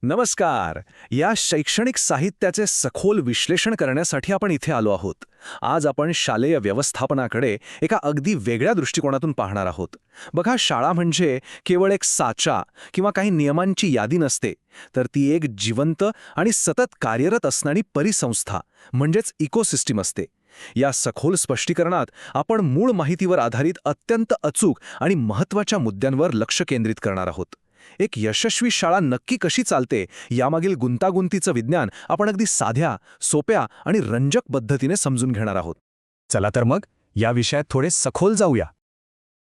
नमस्कार. या शैक्षणिक साहित्याचे सखोल विश्लेषण करण्यासाठी आपण इथे आलो आहोत. आज आपण शालेय व्यवस्थापनाकडे एका अगदी वेगळ्या दृष्टिकोनातून पाहणार आहोत. बघा, शाळा म्हणजे केवळ एक साचा किंवा काही नियमांची यादी नसते, तर ती एक जिवंत आणि सतत कार्यरत असणारी परिसंस्था म्हणजेच इकोसिस्टीम असते. या सखोल स्पष्टीकरणात आपण मूळ माहितीवर आधारित अत्यंत अचूक आणि महत्त्वाच्या मुद्द्यांवर लक्ष केंद्रित करणार आहोत. एक यशस्वी शाळा नक्की कशी चालते यामागील गुंतागुंतीचं विज्ञान आपण अगदी साध्या, सोप्या आणि रंजक पद्धतीने समजून घेणार आहोत. चला तर मग या विषयात थोडे सखोल जाऊया.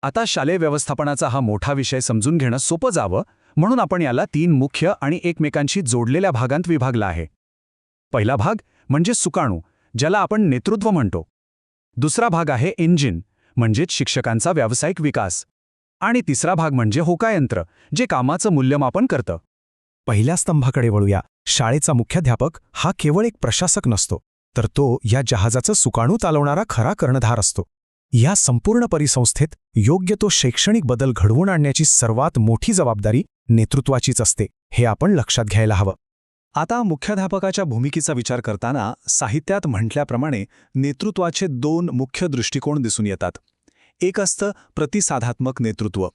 आता शालेय व्यवस्थापनाचा हा मोठा विषय समजून घेणं सोपं जावं म्हणून आपण याला 3 मुख्य आणि एकमेकांशी जोडलेल्या भागांत विभागला आहे. पहिला भाग म्हणजे सुकाणू, ज्याला आपण नेतृत्व म्हणतो. दुसरा भाग आहे इंजिन, म्हणजेच शिक्षकांचा व्यावसायिक विकास. आणि तिसरा भाग म्हणजे होकायंत्र, जे कामाचं मूल्यमापन करतं. पहिल्या स्तंभाकडे वळूया. शाळेचा मुख्याध्यापक हा केवळ एक प्रशासक नसतो, तर तो या जहाजाचं सुकाणू चालवणारा खरा कर्णधार असतो. या संपूर्ण परिसंस्थेत योग्य तो शैक्षणिक बदल घडवून आणण्याची सर्वात मोठी जबाबदारी नेतृत्वाचीच असते, हे आपण लक्षात घ्यायला हवं. आता मुख्याध्यापकाच्या भूमिकेचा विचार करताना साहित्यात म्हटल्याप्रमाणे नेतृत्वाचे 2 मुख्य दृष्टिकोन दिसून येतात. एक असतं प्रतिसादात्मक नेतृत्व,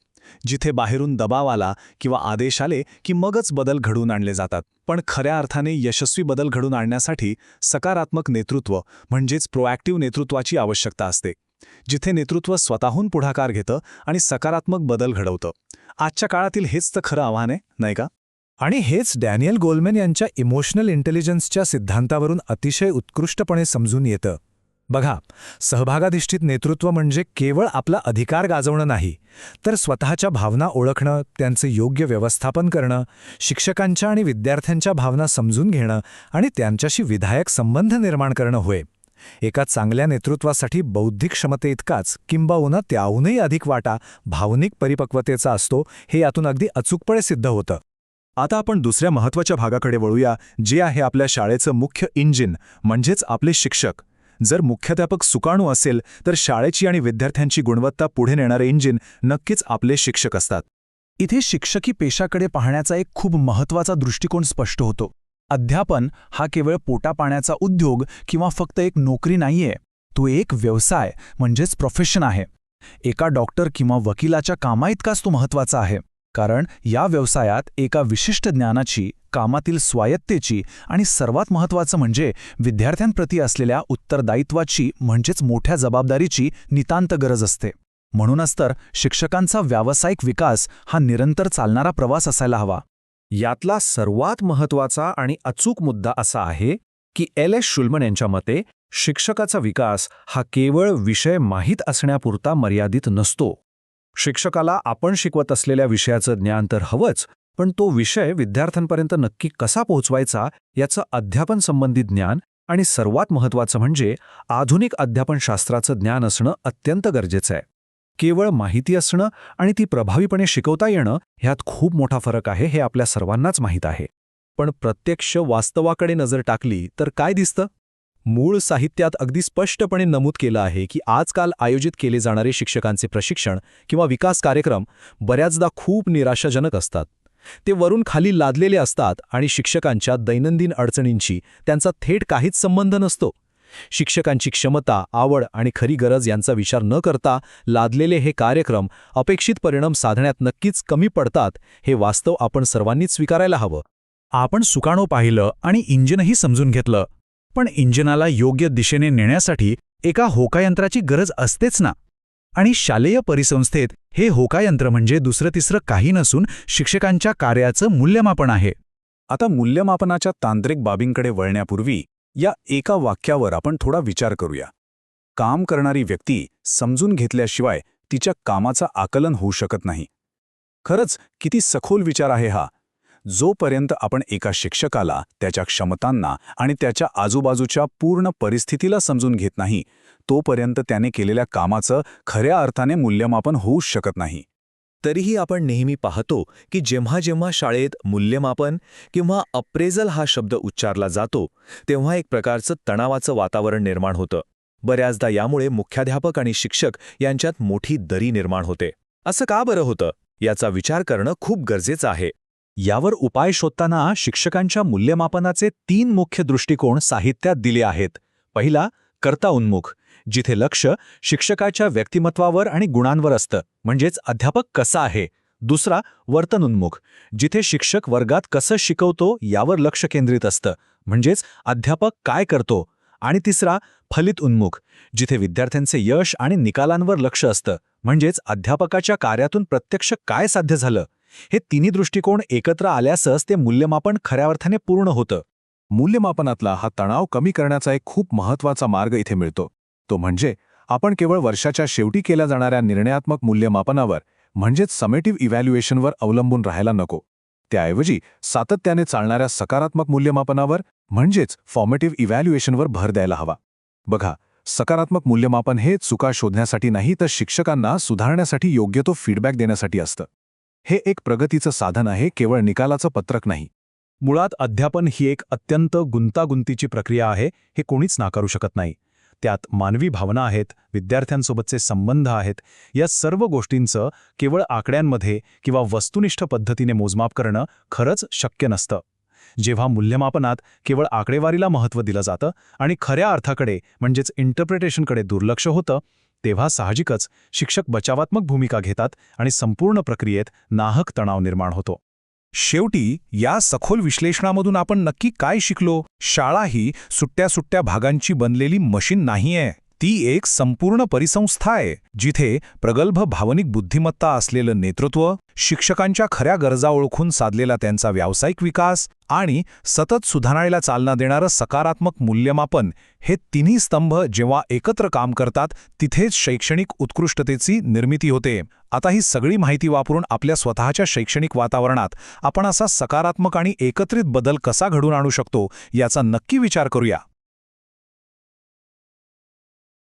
जिथे बाहेरून दबाव आला किंवा आदेश आले की मगच बदल घडवून आणले जातात. पण खऱ्या अर्थाने यशस्वी बदल घडवून आणण्यासाठी सकारात्मक नेतृत्व म्हणजेच प्रोॲक्टिव्ह नेतृत्वाची आवश्यकता असते, जिथे नेतृत्व स्वतःहून पुढाकार घेतं आणि सकारात्मक बदल घडवतं. आजच्या काळातील हेच तर खरं आव्हान आहे, नाही का? आणि हेच डॅनियल गोलमॅन यांच्या इमोशनल इंटेलिजन्सच्या सिद्धांतावरून अतिशय उत्कृष्टपणे समजून येतं. बघा, सहभागाधिष्ठित नेतृत्व म्हणजे केवळ आपला अधिकार गाजवणं नाही, तर स्वतःच्या भावना ओळखणं, त्यांचं योग्य व्यवस्थापन करणं, शिक्षकांच्या आणि विद्यार्थ्यांच्या भावना समजून घेणं आणि त्यांच्याशी विधायक संबंध निर्माण करणं होय. एका चांगल्या नेतृत्वासाठी बौद्धिक क्षमतेइतकाच किंबहुना त्याहूनही अधिक वाटा भावनिक परिपक्वतेचा असतो, हे यातून अगदी अचूकपणे सिद्ध होतं. आता आपण दुसऱ्या महत्त्वाच्या भागाकडे वळूया, जे आहे आपल्या शाळेचं मुख्य इंजिन म्हणजेच आपले शिक्षक. जर मुख्याध्यापक सुकाणू असेल तर शाळेची आणि विद्यार्थ्यांची गुणवत्ता पुढे नेणारे इंजिन नक्कीच आपले शिक्षक असतात. इथे शिक्षकी पेशाकडे पाहण्याचा एक खूप महत्त्वाचा दृष्टिकोन स्पष्ट होतो. अध्यापन हा केवळ पोटापाण्याचा उद्योग किंवा फक्त एक नोकरी नाहीये, तो एक व्यवसाय म्हणजेच प्रोफेशन आहे. एका डॉक्टर किंवा वकिलाच्या कामाइतकाच तो महत्त्वाचा आहे, कारण या व्यवसायात एका विशिष्ट ज्ञानाची, कामातील स्वायत्तेची आणि सर्वात महत्त्वाचं म्हणजे विद्यार्थ्यांप्रती असलेल्या उत्तरदायित्वाची म्हणजेच मोठ्या जबाबदारीची नितांत गरज असते. म्हणूनच तर शिक्षकांचा व्यावसायिक विकास हा निरंतर चालणारा प्रवास असायला हवा. यातला सर्वात महत्त्वाचा आणि अचूक मुद्दा असा आहे की एल. शुल्मन यांच्या मते शिक्षकाचा विकास हा केवळ विषय माहीत असण्यापुरता मर्यादित नसतो. शिक्षकाला आपण शिकवत असलेल्या विषयाचं ज्ञान तर हवंच, पण तो विषय विद्यार्थ्यांपर्यंत नक्की कसा पोहोचवायचा याचं अध्यापन संबंधित ज्ञान आणि सर्वात महत्त्वाचं म्हणजे आधुनिक अध्यापनशास्त्राचं ज्ञान असणं अत्यंत गरजेचं आहे. केवळ माहिती असणं आणि ती प्रभावीपणे शिकवता येणं ह्यात खूप मोठा फरक आहे, हे आपल्या सर्वांनाच माहीत आहे. पण प्रत्यक्ष वास्तवाकडे नजर टाकली तर काय दिसतं? मूळ साहित्यात अगदी स्पष्टपणे नमूद केलं आहे की आजकाल आयोजित केले जाणारे शिक्षकांचे प्रशिक्षण किंवा विकास कार्यक्रम बऱ्याचदा खूप निराशाजनक असतात. ते वरून खाली लादलेले असतात आणि शिक्षकांच्या दैनंदिन अडचणींशी त्यांचा थेट काहीच संबंध नसतो. शिक्षकांची क्षमता, आवड आणि खरी गरज यांचा विचार न करता लादलेले हे कार्यक्रम अपेक्षित परिणाम साधण्यात नक्कीच कमी पडतात, हे वास्तव आपण सर्वांनीच स्वीकारायला हवं. आपण सुकाणू पाहिलं आणि इंजिनही समजून घेतलं, पण इंजिनाला योग्य दिशेने नेण्यासाठी एका होकायंत्राची गरज असतेच ना. आणि शालेय परिसंस्थेत हे होकायंत्र म्हणजे दुसरं तिसरं काही नसून शिक्षकांच्या कार्याचं मूल्यमापन आहे. आता मूल्यमापनाच्या तांत्रिक बाबींकडे वळण्यापूर्वी या एका वाक्यावर आपण थोडा विचार करूया. काम करणारी व्यक्ती समजून घेतल्याशिवाय तिच्या कामाचं आकलन होऊ शकत नाही. खरंच किती सखोल विचार आहे हा. जोपर्यंत आपण एका शिक्षकाला, त्याच्या क्षमतांना आणि त्याच्या आजूबाजूच्या पूर्ण परिस्थितीला समजून घेत नाही, तोपर्यंत त्याने केलेल्या कामाचं खऱ्या अर्थाने मूल्यमापन होऊच शकत नाही. तरीही आपण नेहमी पाहतो की जेव्हा जेव्हा शाळेत मूल्यमापन किंवा अप्रेझल हा शब्द उच्चारला जातो, तेव्हा एक प्रकारचं तणावाचं वातावरण निर्माण होतं. बऱ्याचदा यामुळे मुख्याध्यापक आणि शिक्षक यांच्यात मोठी दरी निर्माण होते. असं का बरं होतं याचा विचार करणं खूप गरजेचं आहे. यावर उपाय शोधताना शिक्षकांच्या मूल्यमापनाचे 3 मुख्य दृष्टिकोन साहित्यात दिले आहेत. पहिला, कर्ता उन्मुख, जिथे लक्ष शिक्षकाच्या व्यक्तिमत्वावर आणि गुणांवर असतं, म्हणजेच अध्यापक कसा आहे. दुसरा, वर्तन उन्मुख, जिथे शिक्षक वर्गात कसं शिकवतो यावर लक्ष केंद्रित असतं, म्हणजेच अध्यापक काय करतो. आणि तिसरा, फलित उन्मुख, जिथे विद्यार्थ्यांचे यश आणि निकालांवर लक्ष असतं, म्हणजेच अध्यापकाच्या कार्यातून प्रत्यक्ष काय साध्य झालं. हे तिन्ही दृष्टिकोन एकत्र आल्यासच ते मूल्यमापन खऱ्या अर्थाने पूर्ण होतं. मूल्यमापनातला हा तणाव कमी करण्याचा एक खूप महत्त्वाचा मार्ग इथे मिळतो. तो म्हणजे आपण केवळ वर्षाच्या शेवटी केल्या जाणाऱ्या निर्णयात्मक मूल्यमापनावर म्हणजेच समेटिव्ह इव्हॅल्युएशनवर अवलंबून राहायला नको. त्याऐवजी सातत्याने चालणाऱ्या सकारात्मक मूल्यमापनावर म्हणजेच फॉर्मेटिव्ह इव्हॅल्युएशनवर भर द्यायला हवा. बघा, सकारात्मक मूल्यमापन हे चुका शोधण्यासाठी नाही तर शिक्षकांना सुधारण्यासाठी योग्य तो फीडबॅक देण्यासाठी असतं. हे एक प्रगतीचं साधन आहे, केवळ निकालाचं पत्रक नाही. मुळात अध्यापन ही एक अत्यंत गुंतागुंतीची प्रक्रिया आहे, हे कोणीच नाकारू शकत नाही. त्यात मानवी भावना आहेत, विद्यार्थ्यांसोबतचे संबंध आहेत. या सर्व गोष्टींचं केवळ आकड्यांमध्ये किंवा वस्तुनिष्ठ पद्धतीने मोजमाप करणं खरंच शक्य नसतं. जेव्हा मूल्यमापनात केवळ आकडेवारीला महत्त्व दिलं जातं आणि खऱ्या अर्थाकडे म्हणजेच इंटरप्रिटेशनकडे दुर्लक्ष होतं, तेव्हा साहजिकच शिक्षक बचावात्मक भूमिका घेतात आणि संपूर्ण प्रक्रियेत नाहक तणाव निर्माण होतो. शेवटी या सखोल विश्लेषणामधून आपण नक्की काय शिकलो? शाळा ही सुट्ट्या भागांची बनलेली मशीन नाहीये. ती एक संपूर्ण परिसंस्था आहे, जिथे प्रगल्भ भावनिक बुद्धिमत्ता असलेलं नेतृत्व, शिक्षकांच्या खऱ्या गरजा ओळखून साधलेला त्यांचा व्यावसायिक विकास आणि सतत सुधारणाला चालना देणारं सकारात्मक मूल्यमापन हे तिन्ही स्तंभ जेव्हा एकत्र काम करतात, तिथेच शैक्षणिक उत्कृष्टतेची निर्मिती होते. आता ही सगळी माहिती वापरून आपल्या स्वतःच्या शैक्षणिक वातावरणात आपण असा सकारात्मक आणि एकत्रित बदल कसा घडवून आणू शकतो याचा नक्की विचार करूया.